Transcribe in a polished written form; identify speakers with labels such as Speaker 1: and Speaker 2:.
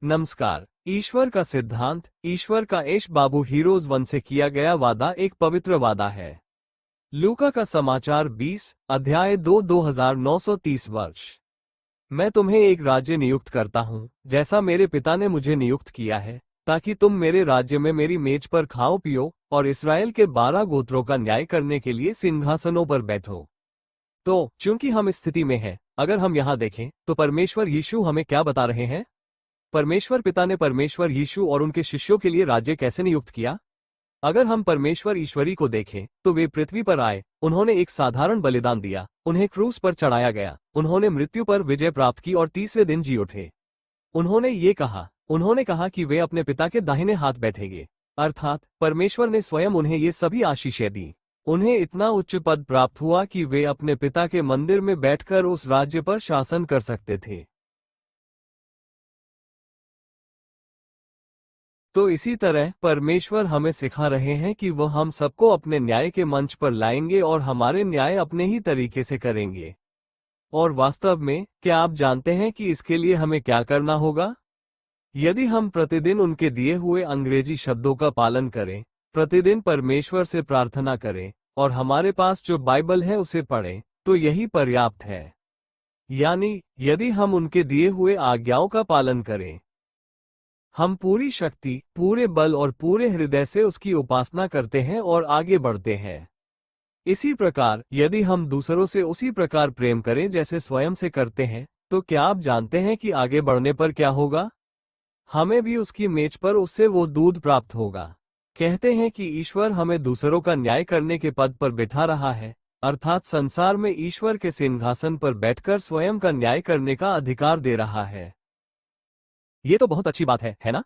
Speaker 1: नमस्कार। ईश्वर का सिद्धांत, ईश्वर का यश बाबू हीरोज 1 से किया गया वादा एक पवित्र वादा है। लूका का समाचार 20 अध्याय 2 2930 वर्ष। मैं तुम्हें एक राज्य नियुक्त करता हूँ, जैसा मेरे पिता ने मुझे नियुक्त किया है, ताकि तुम मेरे राज्य में मेरी मेज पर खाओ पियो और इसराइल के 12 गोत्रों का न्याय करने के लिए सिंहासनों पर बैठो। तो चूंकि हम इस स्थिति में हैं, अगर हम यहाँ देखें तो परमेश्वर यीशु हमें क्या बता रहे हैं? परमेश्वर पिता ने परमेश्वर यीशु और उनके शिष्यों के लिए राज्य कैसे नियुक्त किया? अगर हम परमेश्वर ईश्वरी को देखें तो वे पृथ्वी पर आए, उन्होंने एक साधारण बलिदान दिया, उन्हें क्रूस पर चढ़ाया गया, उन्होंने मृत्यु पर विजय प्राप्त की और तीसरे दिन जी उठे। उन्होंने कहा कि वे अपने पिता के दाहिने हाथ बैठेंगे, अर्थात परमेश्वर ने स्वयं उन्हें ये सभी आशीषें दी। उन्हें इतना उच्च पद प्राप्त हुआ कि वे अपने पिता के मंदिर में बैठकर उस राज्य पर शासन कर सकते थे। तो इसी तरह परमेश्वर हमें सिखा रहे हैं कि वह हम सबको अपने न्याय के मंच पर लाएंगे और हमारे न्याय अपने ही तरीके से करेंगे। और वास्तव में क्या आप जानते हैं कि इसके लिए हमें क्या करना होगा? यदि हम प्रतिदिन उनके दिए हुए अंग्रेजी शब्दों का पालन करें, प्रतिदिन परमेश्वर से प्रार्थना करें और हमारे पास जो बाइबल है उसे पढ़ें, तो यही पर्याप्त है। यानी यदि हम उनके दिए हुए आज्ञाओं का पालन करें, हम पूरी शक्ति, पूरे बल और पूरे हृदय से उसकी उपासना करते हैं और आगे बढ़ते हैं। इसी प्रकार यदि हम दूसरों से उसी प्रकार प्रेम करें जैसे स्वयं से करते हैं, तो क्या आप जानते हैं कि आगे बढ़ने पर क्या होगा? हमें भी उसकी मेज पर उससे वो दूध प्राप्त होगा। कहते हैं कि ईश्वर हमें दूसरों का न्याय करने के पद पर बिठा रहा है, अर्थात संसार में ईश्वर के सिंहासन पर बैठकर स्वयं का न्याय करने का अधिकार दे रहा है। ये तो बहुत अच्छी बात है ना?